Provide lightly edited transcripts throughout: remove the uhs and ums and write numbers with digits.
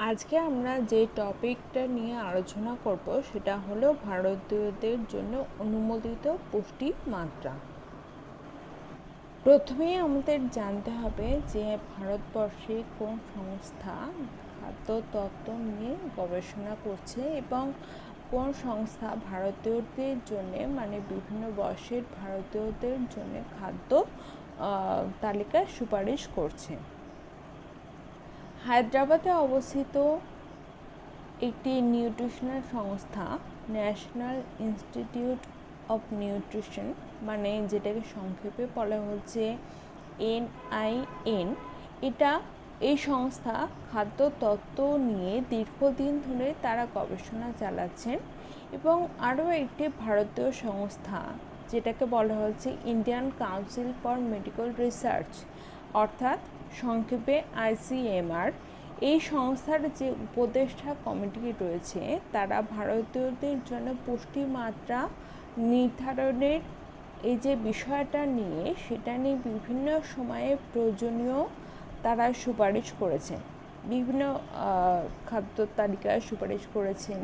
আজকে আমরা যে টপিকটা নিয়ে আলোচনা করব সেটা হলো ভারতীয়দের জন্য অনুমোদিত পুষ্টি মাত্রা। প্রথমেই আমাদের জানতে হবে যে ভারতবর্ষে কোন সংস্থা খাদ্য তত্ত্ব নিয়ে গবেষণা করছে এবং কোন সংস্থা ভারতীয়দের জন্য মানে বিভিন্ন বয়সের ভারতীয়দের জন্য খাদ্য তালিকা সুপারিশ করছে। হায়দ্রাবাদে অবস্থিত একটি নিউট্রিশনাল সংস্থা ন্যাশনাল ইনস্টিটিউট অফ নিউট্রিশন মানে যেটাকে সংক্ষেপে বলা হচ্ছে NIN। এই সংস্থা খাদ্য তত্ত্ব নিয়ে দীর্ঘদিন ধরে তারা গবেষণা চালাচ্ছেন এবং আরও একটি ভারতীয় সংস্থা যেটাকে বলা হচ্ছে Indian council for medical research অর্থাৎ সংক্ষেপে ICMR। এই সংস্থার যে উপদেষ্টা কমিটি রয়েছে তারা ভারতীয়দের জন্য পুষ্টি মাত্রা নির্ধারণের এই যে বিষয়টা নিয়ে সেটা নিয়ে বিভিন্ন সময়ে প্রয়োজনীয় তারা সুপারিশ করেছেন, বিভিন্ন খাদ্য তালিকায় সুপারিশ করেছেন।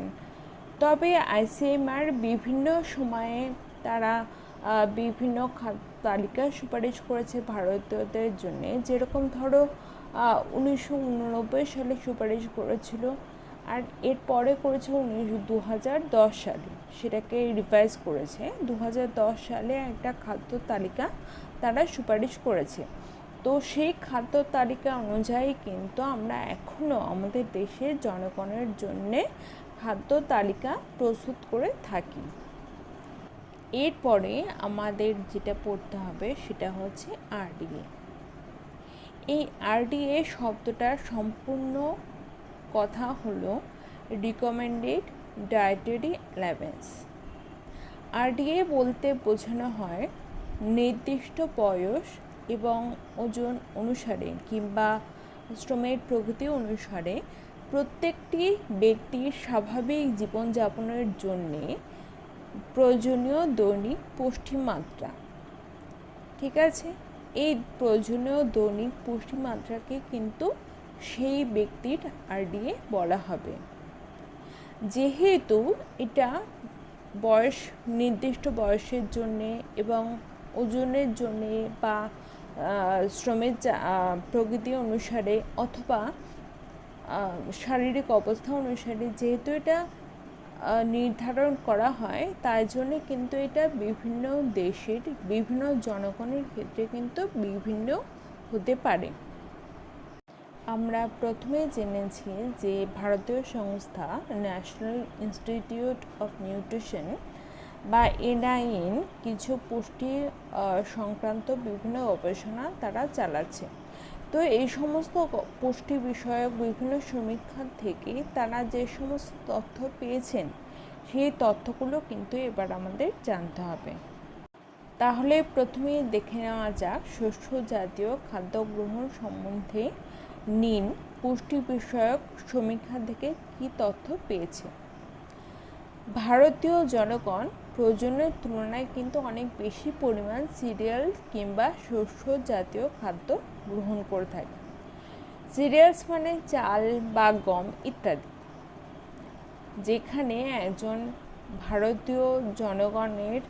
তবে ICMR বিভিন্ন সময়ে তারা বিভিন্ন তালিকা সুপারিশ করেছে ভারতীয়দের জন্য। যেরকম ধরো 1989 সালে সুপারিশ করেছিল, আর এরপরে করেছে 2010 সালে, সেটাকে রিভাইজ করেছে। 2010 সালে একটা খাদ্য তালিকা তারা সুপারিশ করেছে। তো সেই খাদ্য তালিকা অনুযায়ী কিন্তু আমরা এখনও আমাদের দেশের জনগণের জন্যে খাদ্য তালিকা প্রস্তুত করে থাকি। এরপরে আমাদের যেটা পড়তে হবে সেটা হচ্ছে RDA। এই RDA শব্দটার সম্পূর্ণ কথা হলো রিকমেন্ডেড ডায়েটারি অ্যালাওয়েন্স। RDA বলতে বোঝানো হয় নির্দিষ্ট বয়স এবং ওজন অনুসারে কিংবা শ্রমের প্রগতি অনুসারে প্রত্যেকটি ব্যক্তির স্বাভাবিক জীবনযাপনের জন্যে প্রয়োজনীয় দৈনিক পুষ্টিমাত্রা। ঠিক আছে, এই প্রয়োজনীয় দৈনিক পুষ্টিমাত্রাকে কিন্তু সেই ব্যক্তির RDA বলা হবে। যেহেতু এটা বয়স নির্দিষ্ট বয়সের জন্যে এবং ওজনের জন্যে বা শ্রমের প্রগতি অনুসারে অথবা শারীরিক অবস্থা অনুসারে যেহেতু এটা নির্ধারণ করা হয়, তাই জন্যে কিন্তু এটা বিভিন্ন দেশের বিভিন্ন জনগণের ক্ষেত্রে কিন্তু বিভিন্ন হতে পারে। আমরা প্রথমে জেনেছি যে ভারতীয় সংস্থা ন্যাশনাল ইনস্টিটিউট অফ নিউট্রিশন বা NIN কিছু পুষ্টি সংক্রান্ত বিভিন্ন গবেষণা তারা চালাচ্ছে। তো এই সমস্ত পুষ্টি বিষয়ক বিভিন্ন সমীক্ষা থেকে তারা যে সমস্ত তথ্য পেয়েছেন সেই তথ্যগুলো কিন্তু এবার আমাদের জানতে হবে। তাহলে প্রথমে দেখে নেওয়া যাক শস্য জাতীয় খাদ্য গ্রহণ সম্বন্ধে NIN পুষ্টি বিষয়ক সমীক্ষা থেকে কী তথ্য পেয়েছে। ভারতীয় জনগণ প্রয়োজনের তুলনায় কিন্তু অনেক বেশি পরিমাণ সিরিয়াল কিংবা শস্য জাতীয় খাদ্য গ্রহণ করে থাকে। সিরিয়ালস মানে চাল বা গম ইত্যাদি। যেখানে একজন ভারতীয় জনগণের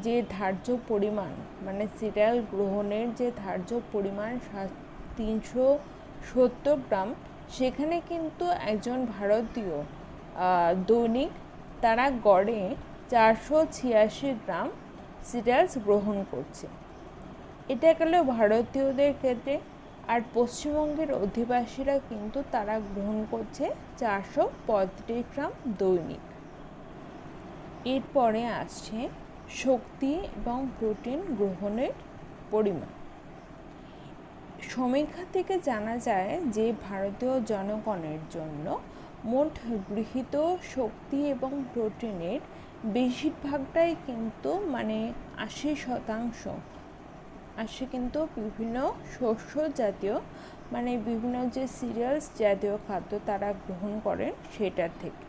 যে ধার্য পরিমাণ মানে সিরিয়াল গ্রহণের যে ধার্য পরিমাণ 370 গ্রাম, সেখানে কিন্তু একজন ভারতীয় দৈনিক তারা গড়ে 486 গ্রাম সিরিয়ালস গ্রহণ করছে। এটা গেল ভারতীয়দের ক্ষেত্রে। আর পশ্চিমবঙ্গের অধিবাসীরা কিন্তু তারা গ্রহণ করছে 435 গ্রাম দৈনিক। এরপরে আসছে শক্তি এবং প্রোটিন গ্রহণের পরিমাণ। সমীক্ষা থেকে জানা যায় যে ভারতীয় জনগণের জন্য মোট গৃহীত শক্তি এবং প্রোটিনের বেশিরভাগটাই কিন্তু মানে 80% কিন্তু বিভিন্ন শস্য জাতীয় মানে বিভিন্ন যে সিরিয়ালস জাতীয় খাদ্য তারা গ্রহণ করেন সেটার থেকে।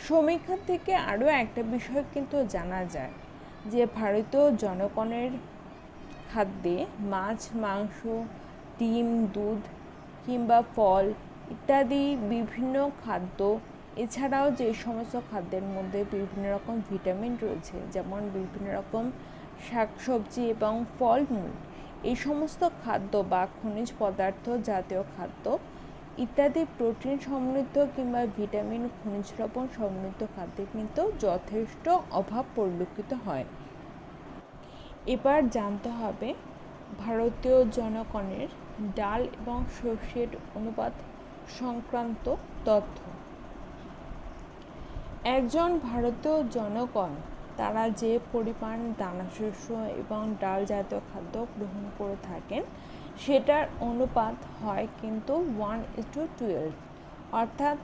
সমীক্ষা থেকে আরও একটা বিষয় কিন্তু জানা যায় যে ভারতীয় জনগণের খাদ্যে মাছ, মাংস, ডিম, দুধ কিংবা ফল ইত্যাদি বিভিন্ন খাদ্য, এছাড়াও যে সমস্ত খাদ্যের মধ্যে বিভিন্ন রকম ভিটামিন রয়েছে, যেমন বিভিন্ন রকম শাকসবজি এবং ফলমূল, এই সমস্ত খাদ্য বা খনিজ পদার্থ জাতীয় খাদ্য ইত্যাদি প্রোটিন সমৃদ্ধ কিংবা ভিটামিন খনিজ লবণ সমৃদ্ধ খাদ্যে কিন্তু যথেষ্ট অভাব পরিলক্ষিত হয়। এবার জানতে হবে ভারতীয় জনগণের ডাল এবং শস্যের অনুপাত সংক্রান্ত তথ্য। একজন ভারতীয় জনগণ তারা যে পরিমাণ দানাশস্য এবং ডাল জাতীয় খাদ্য গ্রহণ করে থাকেন সেটার অনুপাত হয় কিন্তু 1:12, অর্থাৎ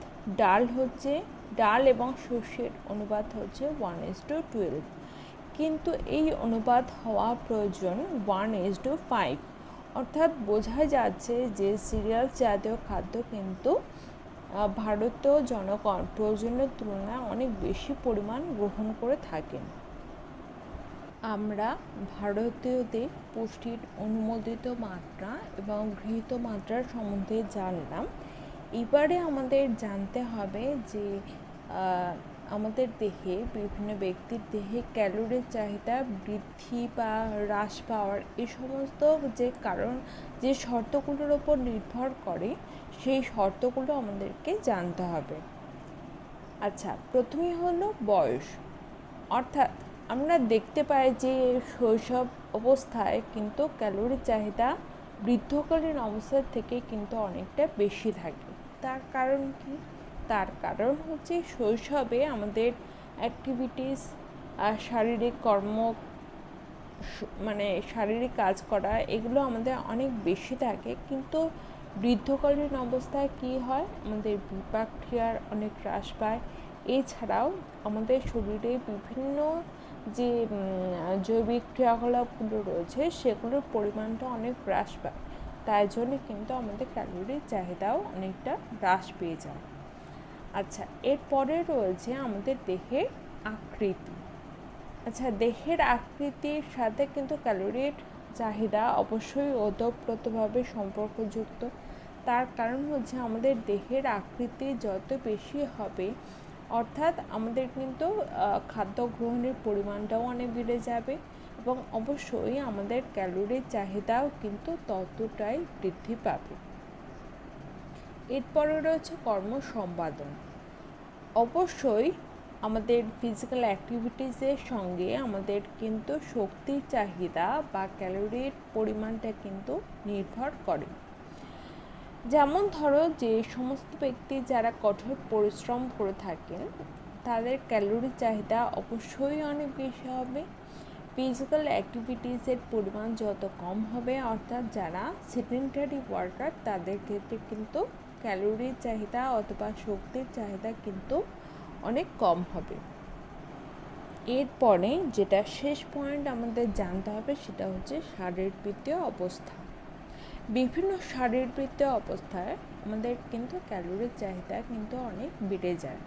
ডাল এবং শস্যের অনুপাত হচ্ছে 1:12, কিন্তু এই অনুপাত হওয়া প্রয়োজন 1:5, অর্থাৎ বোঝা যাচ্ছে যে সিরিয়াল জাতীয় খাদ্য কিন্তু ভারতীয় জনগণ প্রয়োজনের তুলনায় অনেক বেশি পরিমাণ গ্রহণ করে থাকেন। আমরা ভারতীয়দের পুষ্টির অনুমোদিত মাত্রা এবং গৃহীত মাত্রার সম্বন্ধে জানলাম। এবারে আমাদের জানতে হবে যে আমাদের দেহে, বিভিন্ন ব্যক্তির দেহে ক্যালোরির চাহিদা বৃদ্ধি বা হ্রাস পাওয়ার এই সমস্ত যে শর্তগুলোর ওপর নির্ভর করে সেই শর্তগুলো আমাদেরকে জানতে হবে। আচ্ছা, প্রথমেই হলো বয়স, অর্থাৎ আমরা দেখতে পাই যে শৈশব অবস্থায় কিন্তু ক্যালোরির চাহিদা বৃদ্ধকালীন অবস্থার থেকে কিন্তু অনেকটা বেশি থাকে। তার কারণ কি? তার কারণ হচ্ছে শৈশবে আমাদের অ্যাক্টিভিটিস, শারীরিক কর্ম, মানে শারীরিক কাজ করা, এগুলো আমাদের অনেক বেশি থাকে, কিন্তু বৃদ্ধকালীন অবস্থায় কি হয়, আমাদের বিপাক ক্রিয়ার অনেক হ্রাস পায়। এছাড়াও আমাদের শরীরে বিভিন্ন যে জৈবিক ক্রিয়াকলাপগুলো রয়েছে সেগুলোর পরিমাণটা অনেক হ্রাস পায়, তাই জন্য কিন্তু আমাদের ক্যালোরির চাহিদাও অনেকটা হ্রাস পেয়ে যায়। আচ্ছা, এরপরে রয়েছে আমাদের দেহের আকৃতি। আচ্ছা, দেহের আকৃতির সাথে কিন্তু ক্যালোরির চাহিদা অবশ্যই ওতপ্রোতভাবে সম্পর্কযুক্ত। তার কারণ হচ্ছে আমাদের দেহের আকৃতি যত বেশি হবে, অর্থাৎ আমাদের কিন্তু খাদ্য গ্রহণের পরিমাণটাও অনেক বেড়ে যাবে এবং অবশ্যই আমাদের ক্যালোরির চাহিদাও কিন্তু ততটাই বৃদ্ধি পাবে। এরপরে রয়েছে কর্ম সম্পাদন। অবশ্যই আমাদের ফিজিক্যাল অ্যাক্টিভিটিসের সঙ্গে আমাদের কিন্তু শক্তির চাহিদা বা ক্যালোরির পরিমাণটা কিন্তু নির্ভর করে। যেমন ধরো, যে সমস্ত ব্যক্তি যারা কঠোর পরিশ্রম করে থাকেন তাদের ক্যালোরির চাহিদা অবশ্যই অনেক বেশি হবে। ফিজিক্যাল অ্যাক্টিভিটিসের পরিমাণ যত কম হবে, অর্থাৎ যারা সেডেন্টারি ওয়ার্কার, তাদের ক্ষেত্রে কিন্তু ক্যালোরির চাহিদা অথবা শক্তির চাহিদা কিন্তু অনেক কম হবে। এরপরে যেটা শেষ পয়েন্ট আমাদের জানতে হবে সেটা হচ্ছে শারীরবৃত্তীয় অবস্থা। বিভিন্ন শারীরবৃত্তীয় অবস্থায় আমাদের কিন্তু ক্যালোরির চাহিদা কিন্তু অনেক বেড়ে যায়,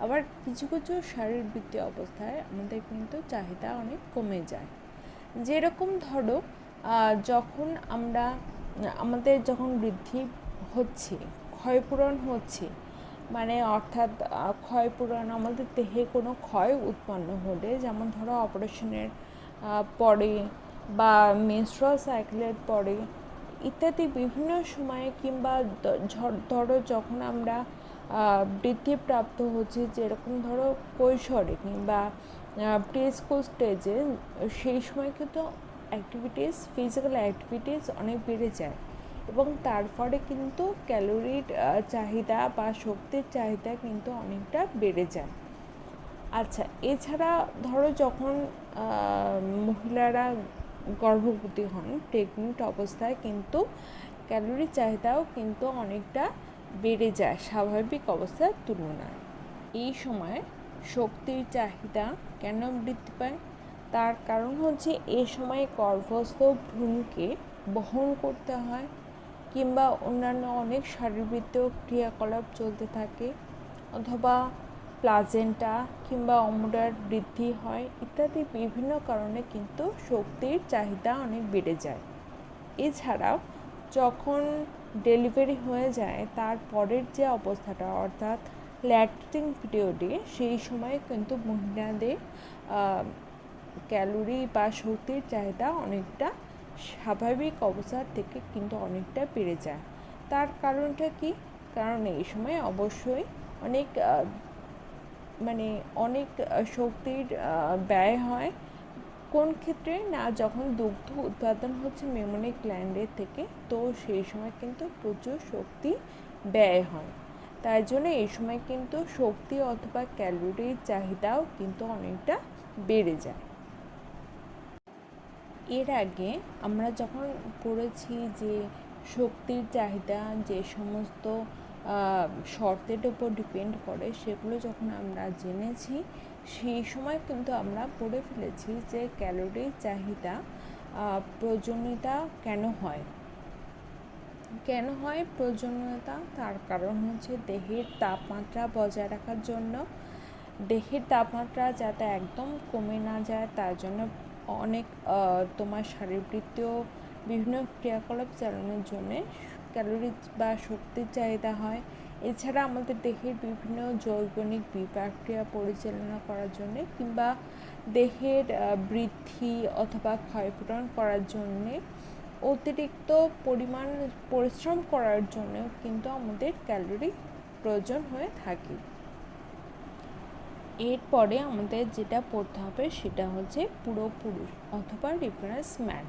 আবার কিছু কিছু শারীরবৃত্তীয় অবস্থায় আমাদের কিন্তু চাহিদা অনেক কমে যায়। যেরকম ধরো, যখন আমাদের যখন বৃদ্ধি হচ্ছে, ক্ষয়পূরণ হচ্ছে, মানে অর্থাৎ ক্ষয়পূরণ, আমাদের দেহে কোনো ক্ষয় উৎপন্ন হলে, যেমন ধরো অপারেশনের পরে বা মেনস্ট্রুয়াল সাইকেলের পরে ইত্যাদি বিভিন্ন সময়ে, কিংবা ধরো যখন আমরা বৃদ্ধিপ্রাপ্ত হচ্ছে, যেরকম ধরো কৈশোরে কিংবা প্রি স্কুল স্টেজে, সেই সময় কিন্তু ফিজিক্যাল অ্যাক্টিভিটিস অনেক বেড়ে যায় এবং তার ফলে কিন্তু ক্যালোরির চাহিদা বা শক্তির চাহিদা কিন্তু অনেকটা বেড়ে যায়। আচ্ছা, এছাড়া ধরো যখন মহিলারা গর্ভবতী হন, প্রেগনেন্ট অবস্থায় কিন্তু ক্যালোরির চাহিদাও কিন্তু অনেকটা বেড়ে যায় স্বাভাবিক অবস্থার তুলনায়। এই সময় শক্তির চাহিদা কেন বৃদ্ধি পায়? তার কারণ হচ্ছে এই সময় গর্ভস্থ ভ্রূণকে বহন করতে হয়, কিংবা অন্যান্য অনেক শারীরবৃত্তীয় ক্রিয়াকলাপ চলতে থাকে, অথবা প্লাজেন্টা কিংবা অমুডার বৃদ্ধি হয়, ইত্যাদি বিভিন্ন কারণে কিন্তু শক্তির চাহিদা অনেক বেড়ে যায়। এছাড়াও যখন ডেলিভারি হয়ে যায় তার পরের যে অবস্থাটা অর্থাৎ ল্যাকটেটিং পিরিয়ডে, সেই সময় কিন্তু মহিলাদের ক্যালোরি বা শক্তির চাহিদা অনেকটা স্বাভাবিক অবস্থার থেকে কিন্তু অনেকটা বেড়ে যায়। তার কারণটা কি? কারণ এই সময় অবশ্যই অনেক অনেক শক্তির ব্যয় হয়। কোন ক্ষেত্রে? না, যখন দুগ্ধ উৎপাদন হচ্ছে মেমনিক গ্ল্যান্ডের থেকে, তো সেই সময় কিন্তু প্রচুর শক্তি ব্যয় হয়। তাই জন্য এই সময় কিন্তু শক্তি অথবা ক্যালোরির চাহিদাও কিন্তু অনেকটা বেড়ে যায়। এর আগে আমরা যখন পড়েছি যে শক্তির চাহিদা যে সমস্ত শর্তের উপর ডিপেন্ড করে, সেগুলো যখন আমরা জেনেছি, সেই সময় কিন্তু আমরা পড়ে ফেলেছি যে ক্যালোরির চাহিদা প্রয়োজনীয়তা কেন হয়। প্রয়োজনীয়তা? তার কারণ হচ্ছে দেহের তাপমাত্রা বজায় রাখার জন্য। দেহের তাপমাত্রা যাতে একদম কমে না যায়, তার জন্য অনেক তোমার শারীরবৃত্তীয় বিভিন্ন ক্রিয়াকলাপ চালানোর জন্য ক্যালোরি বা শক্তির চাহিদা হয়। এছাড়া আমাদের দেহের বিভিন্ন জৈবনিক বিপাক্রিয়া পরিচালনা করার জন্যে কিংবা দেহের বৃদ্ধি অথবা ক্ষয়পূরণ করার জন্যে অতিরিক্ত পরিমাণ পরিশ্রম করার জন্য কিন্তু আমাদের ক্যালোরি প্রয়োজন হয়ে থাকে। এরপরে আমাদের যেটা পড়তে হবে সেটা হচ্ছে পুরুষ অথবা রেফারেন্স ম্যান।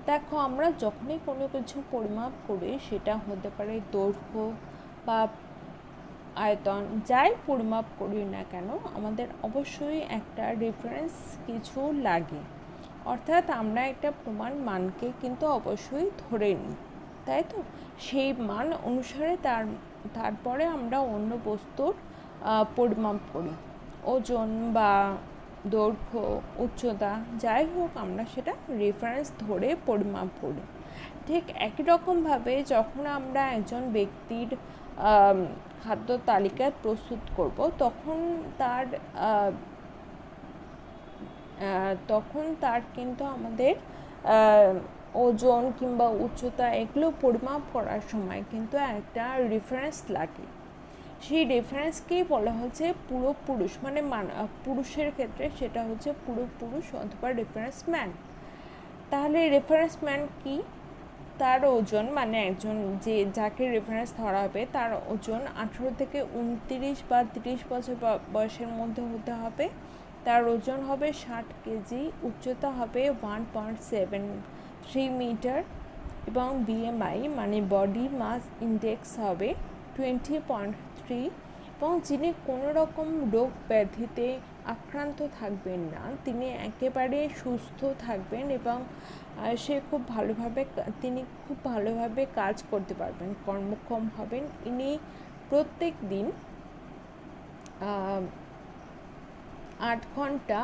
দেখো, আমরা যখনই কোনো কিছু পরিমাপ করি, সেটা হতে পারে দৈর্ঘ্য বা আয়তন, যাই পরিমাপ করি না কেন, আমাদের অবশ্যই একটা রেফারেন্স কিছু লাগে। অর্থাৎ আমরা একটা প্রমাণ মানকে কিন্তু অবশ্যই ধরে নিই, তাই তো? সেই মান অনুসারে তারপরে আমরা অন্য বস্তুর পরিমাপ করি। ওজন বা দৈর্ঘ্য, উচ্চতা, যাই হোক, আমরা সেটা রেফারেন্স ধরে পরিমাপ করি। ঠিক একই রকমভাবে যখন আমরা একজন ব্যক্তির খাদ্য তালিকা প্রস্তুত করব, তখন তার কিন্তু আমাদের ওজন কিংবা উচ্চতা এগুলো পরিমাপ করার সময় কিন্তু একটা রেফারেন্স লাগে। সেই রেফারেন্সকেই বলা হচ্ছে পুরুষ, মানে পুরুষের ক্ষেত্রে সেটা হচ্ছে পুরুষ অথবা রেফারেন্স ম্যান। তাহলে রেফারেন্স ম্যান কি? তার ওজন, মানে একজন যাকে রেফারেন্স ধরা হবে, তার ওজন 18 থেকে 29 বা 30 বছর বয়সের মধ্যে হতে হবে। তার ওজন হবে 60 কেজি, উচ্চতা হবে 1.73 মিটার এবং বিএমআই মানে বডি মাস ইন্ডেক্স হবে 20.3, এবং যিনি কোনো রকম রোগ ব্যাধিতে আক্রান্ত থাকবেন না, তিনি একেবারে সুস্থ থাকবেন এবং তিনি খুব ভালোভাবে কাজ করতে পারবেন, কর্মক্ষম হবেন। ইনি প্রত্যেক দিন 8 ঘন্টা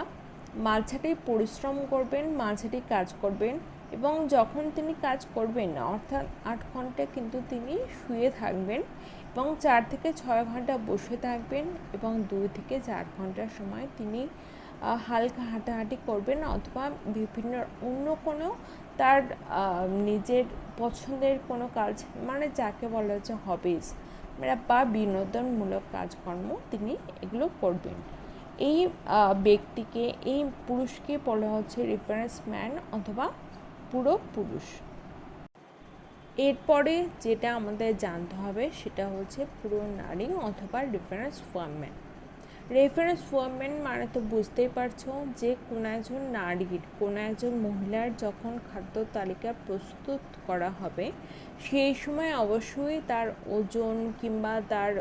মাঝারি পরিশ্রম করবেন, মাঝারি কাজ করবেন, এবং যখন তিনি কাজ করবেন না, অর্থাৎ 8 ঘন্টা কিন্তু তিনি শুয়ে থাকবেন এবং 4 থেকে 6 ঘন্টা বসে থাকবেন, এবং 2 থেকে 4 ঘন্টার সময় তিনি হালকা হাঁটাহাঁটি করবেন অথবা বিভিন্ন অন্য কোনো তার নিজের পছন্দের কোনো কাজ, মানে যাকে বলা হচ্ছে হবিজ বা বিনোদনমূলক কাজকর্ম, তিনি এগুলো করবেন। এই ব্যক্তিকে, এই পুরুষকে বলা হচ্ছে রেফারেন্স ম্যান অথবা পুরুষ। এরপরে যেটা আমাদের জানতে হবে সেটা হচ্ছে নারী অথবা রেফারেন্স ওয়ামেন। রেফারেন্স ওয়ামেন মানে তো বুঝতেই পারছো যে কোনো একজন নারীর, কোনো একজন মহিলার যখন খাদ্য তালিকা প্রস্তুত করা হবে, সেই সময় অবশ্যই তার ওজন কিংবা তার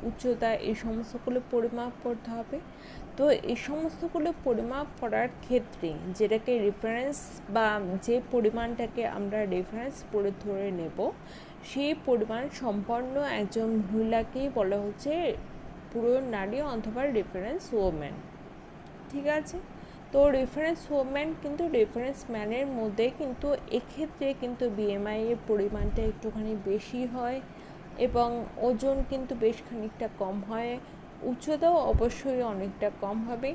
উচ্চতা এই সমস্তগুলো পরিমাপ করতে হবে। তো এই সমস্তগুলো পরিমাপ করার ক্ষেত্রে যেটাকে রেফারেন্স বা যে পরিমাণটাকে আমরা রেফারেন্স করে ধরে নেব, সেই পরিমাণ সম্পন্ন একজন মহিলাকেই বলা হচ্ছে নারী অথবা রেফারেন্স ওম্যান। ঠিক আছে? তো রেফারেন্স ওম্যান কিন্তু রেফারেন্স ম্যানের মধ্যে কিন্তু এক্ষেত্রে কিন্তু বিএমআই এর পরিমাণটা একটুখানি বেশি হয় এবং ওজন কিন্তু বেশ খানিকটা কম হয়, উচ্চতাও অবশ্যই অনেকটা কম হবে।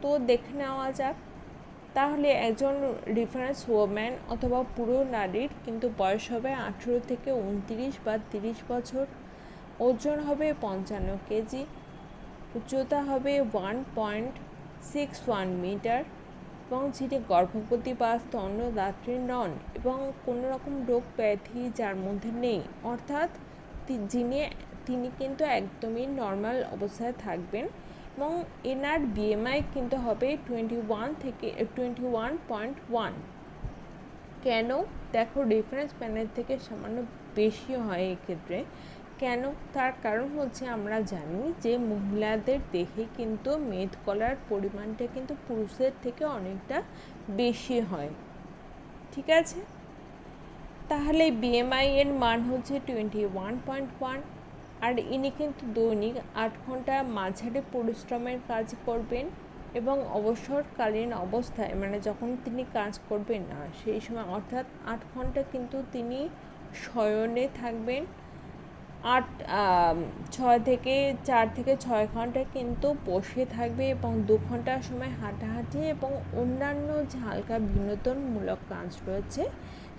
তো দেখে নেওয়া যাক তাহলে একজন রেফারেন্স ওম্যান অথবা পুরো নারীর কিন্তু বয়স হবে 18 থেকে 29 বা 30 বছর, ওজন হবে 55 কেজি, উচ্চতা হবে 1.61 মিটার, এবং যিনি গর্ভবতী বা স্তন্যদাত্রী নন এবং কোনো রকম রোগ ব্যাধি যার মধ্যে নেই, অর্থাৎ তিনি কিন্তু একদমই নর্মাল অবস্থায় থাকবেন, এবং এনার বিএমআই কিন্তু হবে 21.1। কেন? দেখো, রেফারেন্স প্যানেল থেকে সামান্য বেশি হয় এক্ষেত্রে। কেন? তার কারণ হচ্ছে আমরা জানি যে মহিলাদের দেহে কিন্তু মেদ কলার পরিমাণটা কিন্তু পুরুষদের থেকে অনেকটা বেশি হয়। ঠিক আছে, তাহলে বিএমআই এর মান হচ্ছে 21.1। আর ইনি কিন্তু দৈনিক 8 ঘন্টা মাঝারি পরিশ্রমের কাজ করবেন, এবং অবসরকালীন অবস্থায় মানে যখন তিনি কাজ করবেন না সেই সময় অর্থাৎ 8 ঘন্টা কিন্তু তিনি শয়নে থাকবেন, 4 থেকে 6 ঘন্টা কিন্তু বসে থাকবে, এবং 2 ঘন্টার সময় হাঁটাহাঁটি এবং অন্যান্য যে হালকা বিনোদনমূলক কাজ রয়েছে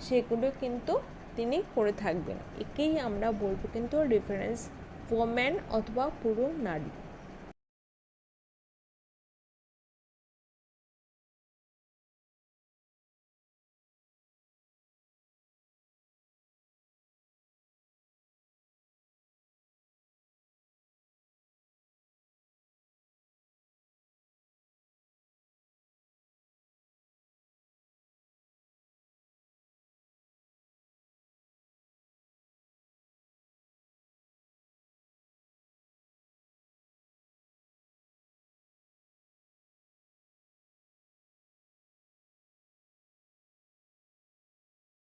সেগুলো কিন্তু তিনি করে থাকবেন। একেই আমরা বলবো কিন্তু রেফারেন্স ওম্যান অথবা পুরো নারী।